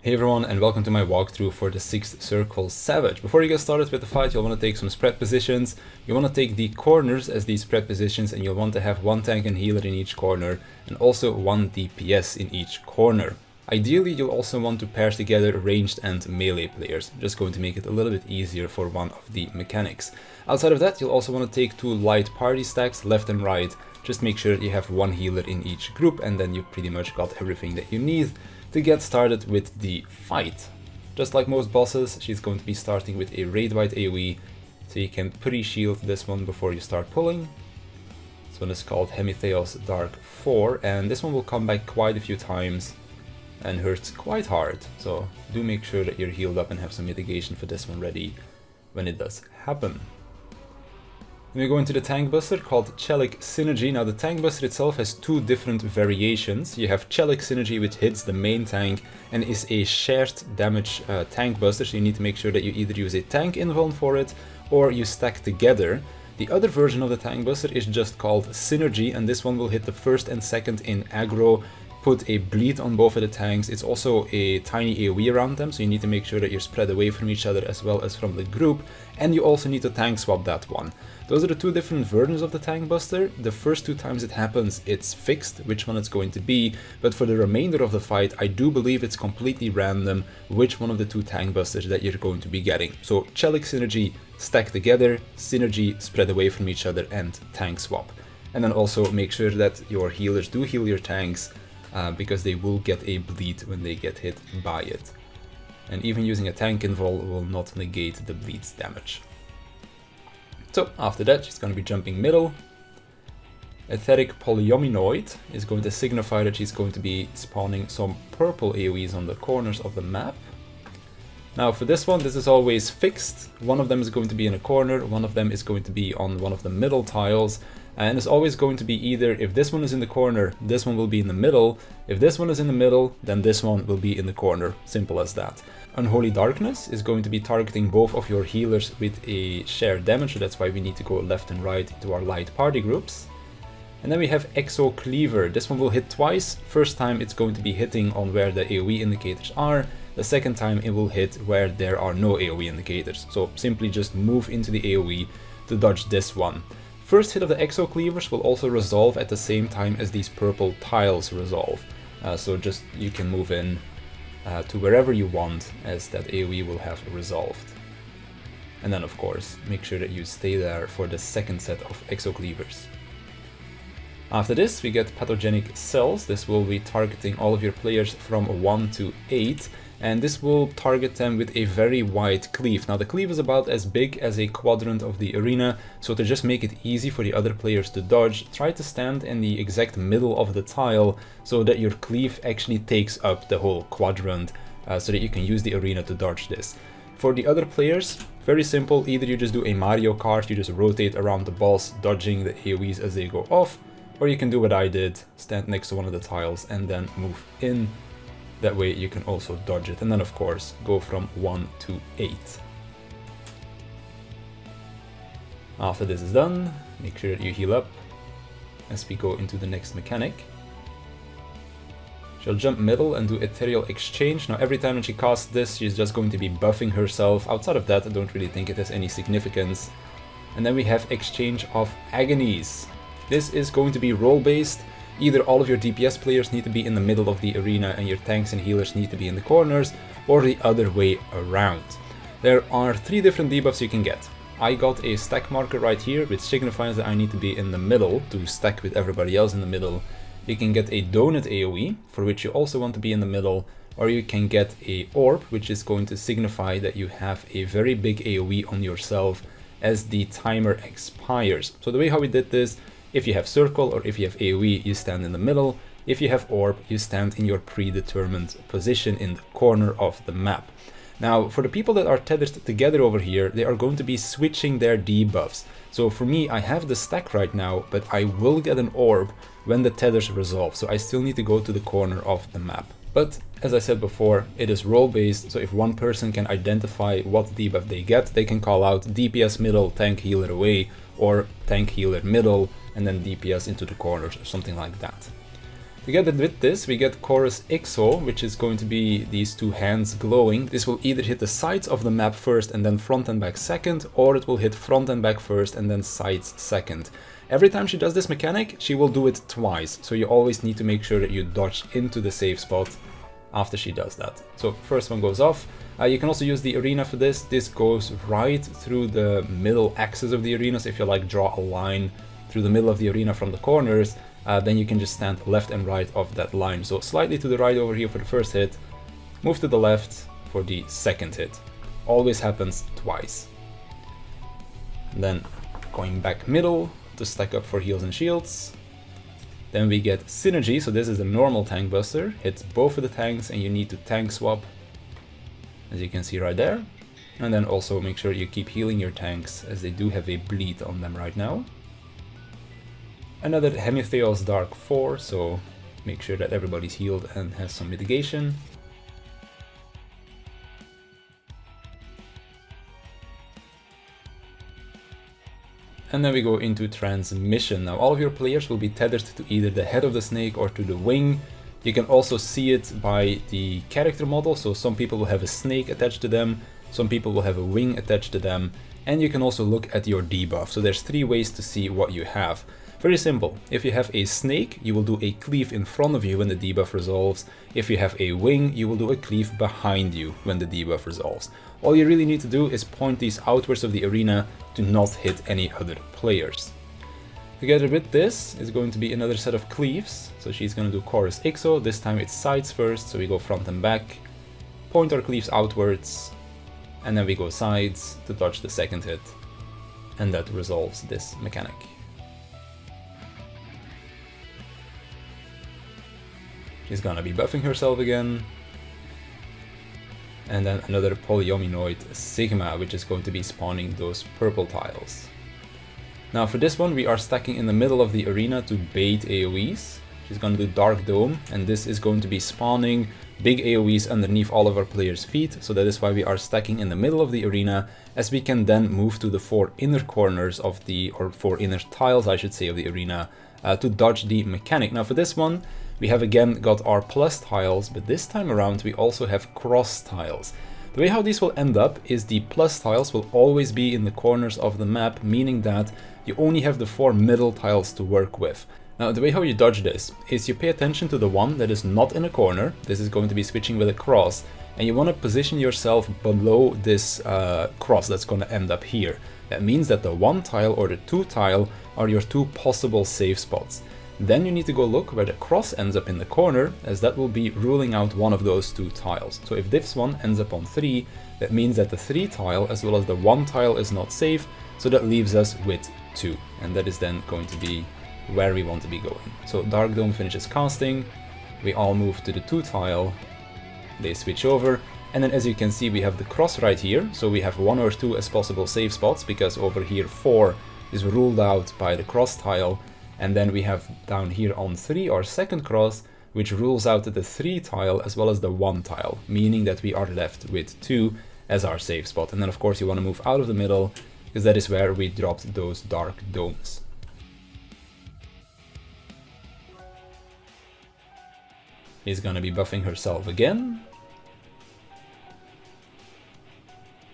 Hey everyone, and welcome to my walkthrough for the 6th Circle Savage. Before you get started with the fight, you'll want to take some spread positions. You want to take the corners as these spread positions, and you'll want to have one tank and healer in each corner, and also one DPS in each corner. Ideally, you'll also want to pair together ranged and melee players, just going to make it a little bit easier for one of the mechanics. Outside of that, you'll also want to take 2 light party stacks, left and right. Just make sure you have one healer in each group, and then you've pretty much got everything that you need to get started with the fight. Just like most bosses, she's going to be starting with a raid wide AoE, so you can pre-shield this one before you start pulling. This one is called Hemitheos Dark 4, and this one will come back quite a few times and hurts quite hard, so do make sure that you're healed up and have some mitigation for this one ready when it does happen. Then we go into the tank buster called Chelic Synergy. Now the tank buster itself has 2 different variations. You have Chelic Synergy, which hits the main tank and is a shared damage tank buster, so you need to make sure that you either use a tank invuln for it or you stack together. The other version of the tank buster is just called Synergy, and this one will hit the first and second in aggro, put a bleed on both of the tanks. It's also a tiny AoE around them, so you need to make sure that you're spread away from each other as well as from the group, and you also need to tank swap that one. Those are the 2 different versions of the tank buster. The first 2 times it happens, it's fixed which one it's going to be, but for the remainder of the fight, I do believe it's completely random which one of the 2 tank busters that you're going to be getting. So Chelic Synergy, stack together, Synergy, spread away from each other, and tank swap. And then also make sure that your healers do heal your tanks, because they will get a bleed when they get hit by it. And even using a tank invul will not negate the bleed's damage. So after that, she's going to be jumping middle. Aetheric Polyominoid is going to signify that she's going to be spawning some purple AoEs on the corners of the map. Now for this one, this is always fixed. One of them is going to be in a corner, one of them is going to be on one of the middle tiles, and it's always going to be either, if this one is in the corner, this one will be in the middle. If this one is in the middle, then this one will be in the corner. Simple as that. Unholy Darkness is going to be targeting both of your healers with a shared damage, so that's why we need to go left and right into our light party groups. And then we have Exocleaver. This one will hit twice. First time it's going to be hitting on where the AoE indicators are. The second time it will hit where there are no AoE indicators. So simply just move into the AoE to dodge this one. First hit of the Exocleavers will also resolve at the same time as these purple tiles resolve. So just you can move in to wherever you want, as that AoE will have resolved. And then of course make sure that you stay there for the second set of Exocleavers. After this we get Pathogenic Cells. This will be targeting all of your players from 1 to 8, and this will target them with a very wide cleave. Now the cleave is about as big as a quadrant of the arena, so to just make it easy for the other players to dodge, try to stand in the exact middle of the tile so that your cleave actually takes up the whole quadrant, so that you can use the arena to dodge this. For the other players, very simple, either you just do a Mario Kart, you just rotate around the boss, dodging the AoEs as they go off, or you can do what I did, stand next to one of the tiles and then move in. That way you can also dodge it, and then of course go from 1 to 8. After this is done, make sure that you heal up as we go into the next mechanic. She'll jump middle and do Ethereal Exchange. Now every time when she casts this, she's just going to be buffing herself. Outside of that, I don't really think it has any significance. And then we have Exchange of Agonies. This is going to be role-based. Either all of your DPS players need to be in the middle of the arena and your tanks and healers need to be in the corners, or the other way around. There are 3 different debuffs you can get. I got a stack marker right here, which signifies that I need to be in the middle to stack with everybody else in the middle. You can get a donut AoE, for which you also want to be in the middle, or you can get a orb, which is going to signify that you have a very big AoE on yourself as the timer expires. So the way how we did this, if you have circle or if you have AoE, you stand in the middle. If you have orb, you stand in your predetermined position in the corner of the map. Now, for the people that are tethered together over here, they are going to be switching their debuffs. So for me, I have the stack right now, but I will get an orb when the tethers resolve. So I still need to go to the corner of the map. But as I said before, it is role-based, so if one person can identify what debuff they get, they can call out DPS middle, tank healer away, or tank healer middle, and then DPS into the corners or something like that. Together with this, we get Choros Ixou, which is going to be these two hands glowing. This will either hit the sides of the map first and then front and back second, or it will hit front and back first and then sides second. Every time she does this mechanic, she will do it twice, so you always need to make sure that you dodge into the safe spot after she does that. So first one goes off. You can also use the arena for this. This goes right through the middle axis of the arena, so if you like draw a line through the middle of the arena from the corners, then you can just stand left and right of that line. So slightly to the right over here for the first hit, move to the left for the second hit. Always happens twice. And then going back middle to stack up for heals and shields. Then we get Synergy, so this is a normal tank buster, hits both of the tanks and you need to tank swap, as you can see right there. And then also make sure you keep healing your tanks, as they do have a bleed on them right now. Another Hemitheos Dark 4, so make sure that everybody's healed and has some mitigation. And then we go into transmission. Now all of your players will be tethered to either the head of the snake or to the wing. You can also see it by the character model, so some people will have a snake attached to them, some people will have a wing attached to them, and you can also look at your debuff. So there's 3 ways to see what you have. Very simple. If you have a snake, you will do a cleave in front of you when the debuff resolves. If you have a wing, you will do a cleave behind you when the debuff resolves. All you really need to do is point these outwards of the arena to not hit any other players. Together with this is going to be another set of cleaves. So she's going to do Choros Ixou. This time it's sides first, so we go front and back. Point our cleaves outwards, and then we go sides to dodge the second hit. And that resolves this mechanic. She's gonna be buffing herself again. And then another Polyominoid Sigma, which is going to be spawning those purple tiles. Now for this one, we are stacking in the middle of the arena to bait AoEs. She's gonna do Dark Dome, and this is going to be spawning big AoEs underneath all of our players' feet, so that is why we are stacking in the middle of the arena, as we can then move to the 4 inner corners of the, or 4 inner tiles I should say, of the arena, to dodge the mechanic. Now for this one, we have again got our plus tiles, but this time around we also have cross tiles. The way how these will end up is the plus tiles will always be in the corners of the map, meaning that you only have the 4 middle tiles to work with. Now the way how you dodge this is you pay attention to the one that is not in a corner. This is going to be switching with a cross, and you want to position yourself below this cross that's going to end up here. That means that the 1 tile or the 2 tile are your 2 possible safe spots. Then you need to go look where the cross ends up in the corner, as that will be ruling out one of those 2 tiles. So if this one ends up on 3, that means that the 3 tile as well as the 1 tile is not safe, so that leaves us with 2. And that is then going to be where we want to be going. So Dark Dome finishes casting, we all move to the 2 tile, they switch over, and then as you can see we have the cross right here, so we have 1 or 2 as possible safe spots, because over here 4 is ruled out by the cross tile. And then we have down here on 3 our second cross, which rules out the 3 tile as well as the 1 tile, meaning that we are left with 2 as our safe spot. And then of course you want to move out of the middle, because that is where we dropped those dark domes. She's gonna be buffing herself again.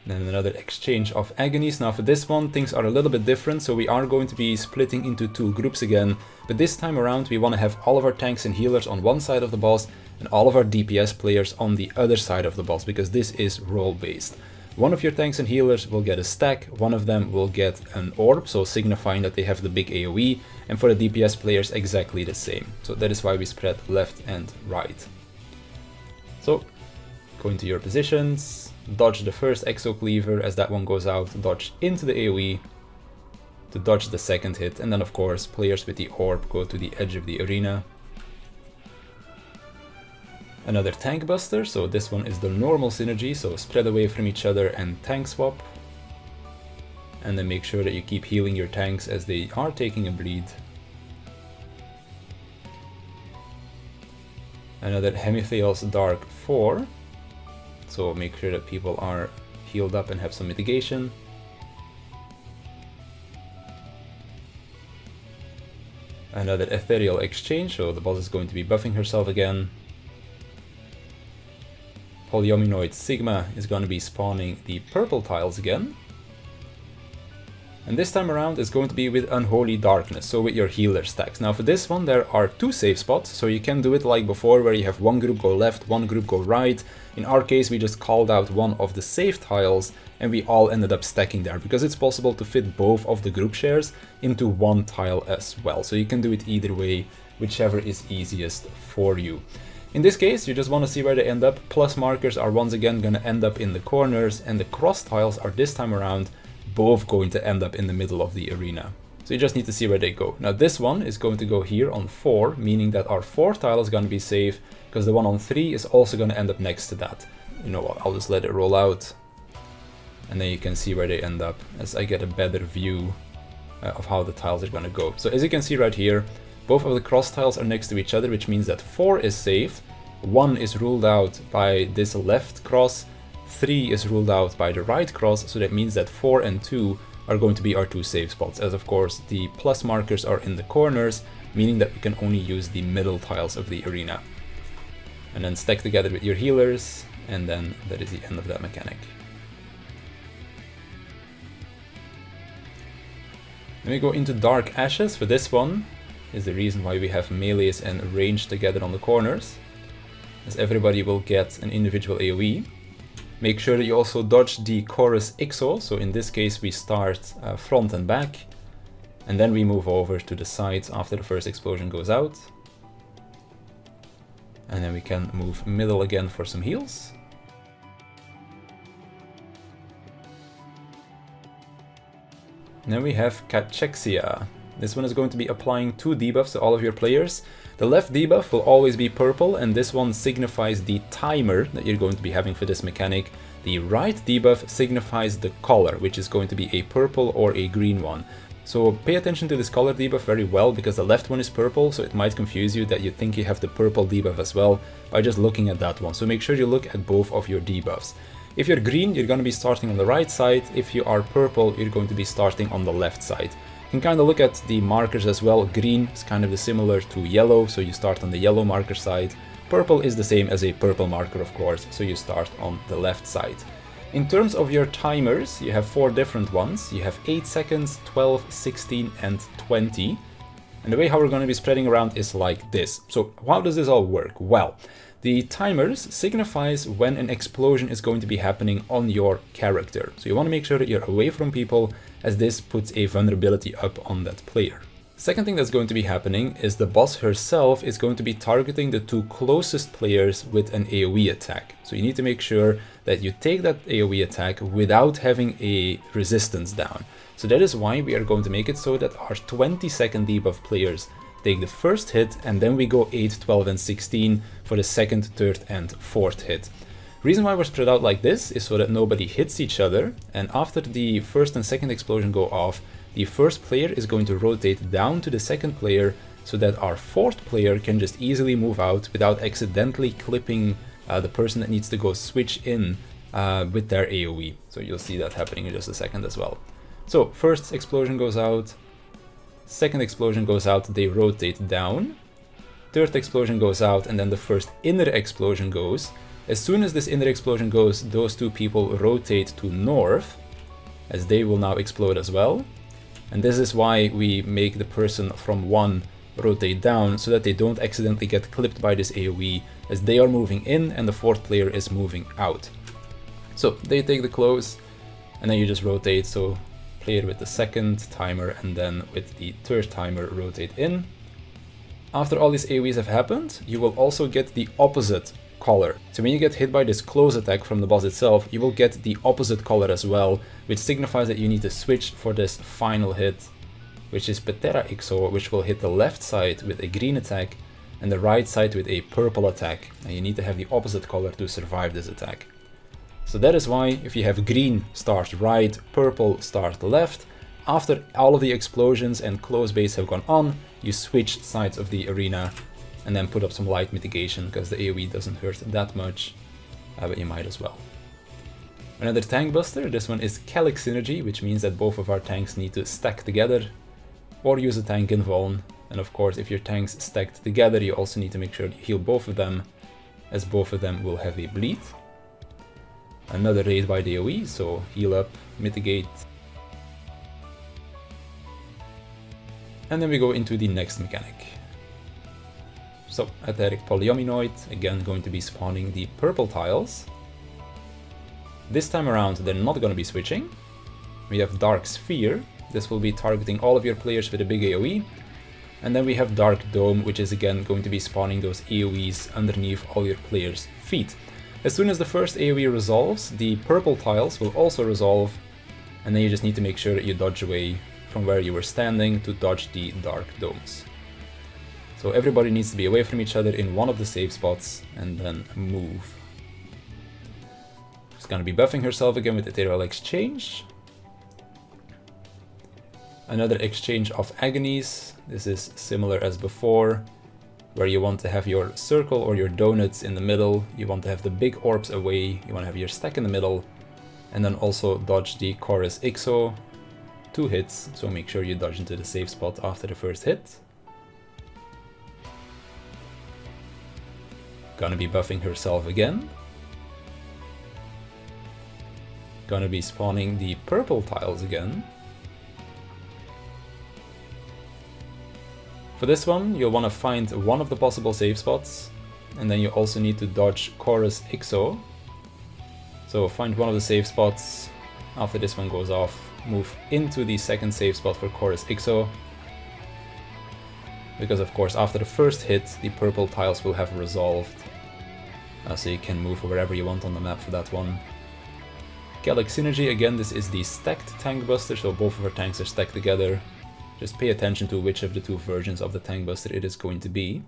Then another exchange of Agonies. Now for this one, things are a little bit different, so we are going to be splitting into 2 groups again. But this time around, we want to have all of our tanks and healers on one side of the boss, and all of our DPS players on the other side of the boss, because this is role-based. One of your tanks and healers will get a stack, one of them will get an orb, so signifying that they have the big AoE, and for the DPS players exactly the same. So that is why we spread left and right. So, go into your positions. Dodge the first Exocleaver as that one goes out, dodge into the AoE to dodge the second hit, and then of course players with the orb go to the edge of the arena. Another tank buster, so this one is the normal synergy, so spread away from each other and tank swap. And then make sure that you keep healing your tanks as they are taking a bleed. Another Hemitheos Dark 4. So make sure that people are healed up and have some mitigation. Another Aetherial exchange, so the boss is going to be buffing herself again. Polyominoid Sigma is going to be spawning the purple tiles again. And this time around is going to be with Unholy Darkness, so with your healer stacks. Now for this one there are 2 save spots, so you can do it like before where you have one group go left, one group go right. In our case we just called out one of the save tiles and we all ended up stacking there, because it's possible to fit both of the group shares into one tile as well. So you can do it either way, whichever is easiest for you. In this case you just want to see where they end up. Plus markers are once again going to end up in the corners, and the cross tiles are this time around both going to end up in the middle of the arena. So you just need to see where they go. Now this one is going to go here on 4, meaning that our 4th tile is going to be safe, because the one on 3 is also going to end up next to that. You know what, I'll just let it roll out. And then you can see where they end up as I get a better view of how the tiles are going to go. So as you can see right here, both of the cross tiles are next to each other, which means that 4 is safe, 1 is ruled out by this left cross, 3 is ruled out by the right cross, so that means that 4 and 2 are going to be our 2 save spots, as of course the plus markers are in the corners, meaning that we can only use the middle tiles of the arena. And then stack together with your healers, and then that is the end of that mechanic. Then we go into Dark Ashes. For this one is the reason why we have melees and range together on the corners, as everybody will get an individual AoE. Make sure that you also dodge the Choros Ixou, so in this case we start front and back, and then we move over to the sides after the first explosion goes out. And then we can move middle again for some heals. And then we have Cachexia. This one is going to be applying 2 debuffs to all of your players. The left debuff will always be purple, and this one signifies the timer that you're going to be having for this mechanic. The right debuff signifies the color, which is going to be a purple or a green one. So pay attention to this color debuff very well, because the left one is purple, so it might confuse you that you think you have the purple debuff as well by just looking at that one. So make sure you look at both of your debuffs. If you're green, you're going to be starting on the right side. If you are purple, you're going to be starting on the left side. You can kind of look at the markers as well. Green is kind of similar to yellow, so you start on the yellow marker side. Purple is the same as a purple marker, of course, so you start on the left side. In terms of your timers, you have 4 different ones. You have 8 seconds, 12, 16 and 20. And the way how we're going to be spreading around is like this. So how does this all work? Well, the timers signifies when an explosion is going to be happening on your character. So you want to make sure that you're away from people, as this puts a vulnerability up on that player. Second thing that's going to be happening is the boss herself is going to be targeting the 2 closest players with an AoE attack. So you need to make sure that you take that AoE attack without having a resistance down. So that is why we are going to make it so that our 20-second debuff players take the first hit, and then we go 8, 12 and 16 for the second, third and fourth hit. Reason why we're spread out like this is so that nobody hits each other, and after the first and second explosion go off, the first player is going to rotate down to the second player, so that our fourth player can just easily move out without accidentally clipping the person that needs to go switch in with their AoE. So you'll see that happening in just a second as well. So first explosion goes out, second explosion goes out, they rotate down, third explosion goes out, and then the first inner explosion goes. As soon as this inner explosion goes, those 2 people rotate to north, as they will now explode as well. And this is why we make the person from 1 rotate down, so that they don't accidentally get clipped by this AoE, as they are moving in and the fourth player is moving out. So they take the close, and then you just rotate, so player with the second timer and then with the third timer rotate in. After all these AoEs have happened, you will also get the opposite color. So when you get hit by this close attack from the boss itself, you will get the opposite color as well, which signifies that you need to switch for this final hit, which is Patera Ixou, which will hit the left side with a green attack and the right side with a purple attack. And you need to have the opposite color to survive this attack. So that is why if you have green start right, purple start left, after all of the explosions and close base have gone on, you switch sides of the arena and then put up some light mitigation, because the AoE doesn't hurt that much, but you might as well. Another tank buster, this one is Chelic Synergy, which means that both of our tanks need to stack together, or use a tank invuln, And of course, if your tanks stacked together, you also need to make sure you heal both of them, as both of them will have a bleed. Another raid by the AoE, so heal up, mitigate. And then we go into the next mechanic. So, Aetheric Polyominoid, again going to be spawning the purple tiles. This time around they're not going to be switching. We have Dark Sphere, this will be targeting all of your players with a big AoE. And then we have Dark Dome, which is again going to be spawning those AoEs underneath all your players' feet. As soon as the first AoE resolves, the purple tiles will also resolve, and then you just need to make sure that you dodge away from where you were standing to dodge the Dark Domes. So everybody needs to be away from each other in one of the safe spots and then move. She's gonna be buffing herself again with Aetherial Exchange. Another exchange of Agonies. This is similar as before, where you want to have your circle or your donuts in the middle, you want to have the big orbs away, you want to have your stack in the middle, and then also dodge the Choros Ixou. 2 hits, so make sure you dodge into the safe spot after the first hit. Gonna be buffing herself again. Gonna be spawning the purple tiles again. For this one, you'll want to find one of the possible safe spots, and then you also need to dodge Choros Ixou. So find one of the safe spots. After this one goes off, move into the second safe spot for Choros Ixou. Because of course after the first hit, the purple tiles will have resolved. So you can move wherever you want on the map for that one. Chelic Synergy, again this is the stacked tank buster, so both of our tanks are stacked together. Just pay attention to which of the 2 versions of the tank buster it is going to be.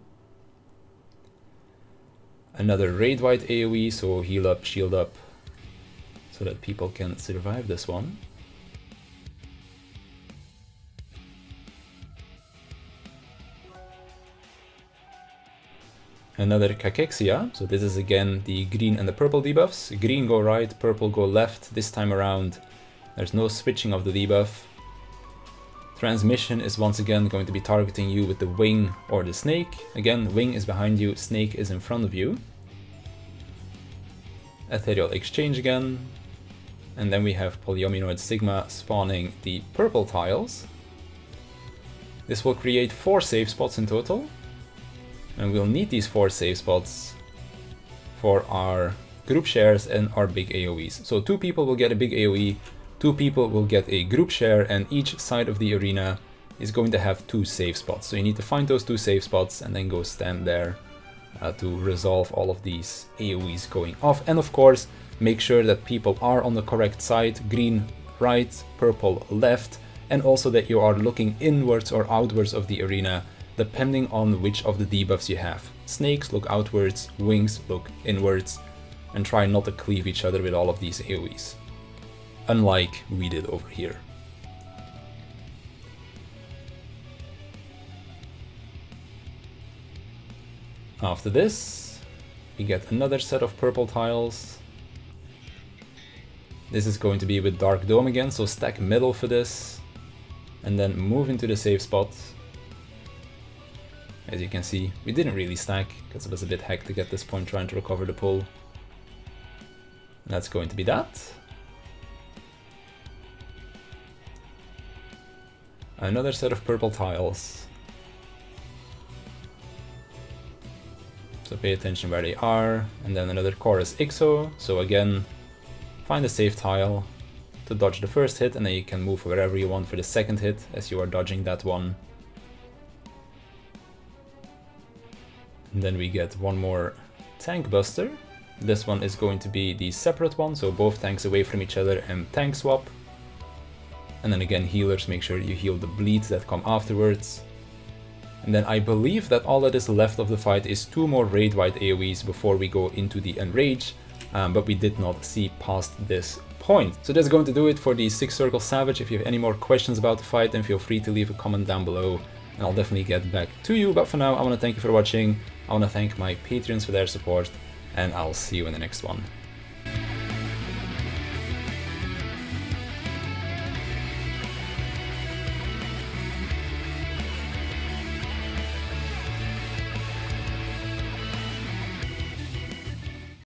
Another raid-wide AoE, so heal up, shield up, so that people can survive this one. Another Cachexia, so this is again the green and the purple debuffs. Green go right, purple go left. This time around there's no switching of the debuff. Transmission is once again going to be targeting you with the wing or the snake. Again, wing is behind you, snake is in front of you. Aetherial Exchange again. And then we have Polyominoid Sigma spawning the purple tiles. This will create 4 safe spots in total. And we'll need these 4 save spots for our group shares and our big AoEs. So 2 people will get a big AoE, 2 people will get a group share, and each side of the arena is going to have 2 save spots. So you need to find those 2 save spots and then go stand there to resolve all of these AoEs going off. And of course, make sure that people are on the correct side, green right, purple left, and also that you are looking inwards or outwards of the arena, depending on which of the debuffs you have. Snakes look outwards, wings look inwards, and try not to cleave each other with all of these AoEs. Unlike we did over here. After this, we get another set of purple tiles. This is going to be with Dark Dome again, so stack middle for this, and then move into the safe spot. As you can see, we didn't really stack, because it was a bit hectic at this point trying to recover the pull. And that's going to be that. Another set of purple tiles. So pay attention where they are. And then another Choros Ixou. So again, find a safe tile to dodge the first hit, and then you can move wherever you want for the second hit as you are dodging that one. And then we get one more tank buster. This one is going to be the separate one, so both tanks away from each other and tank swap. And then again, healers, make sure you heal the bleeds that come afterwards. And then I believe that all that is left of the fight is 2 more raid-wide AoEs before we go into the Enrage, but we did not see past this point. So that's going to do it for the 6 Circle Savage. If you have any more questions about the fight, then feel free to leave a comment down below, and I'll definitely get back to you. But for now, I want to thank you for watching. I want to thank my Patreons for their support, and I'll see you in the next one.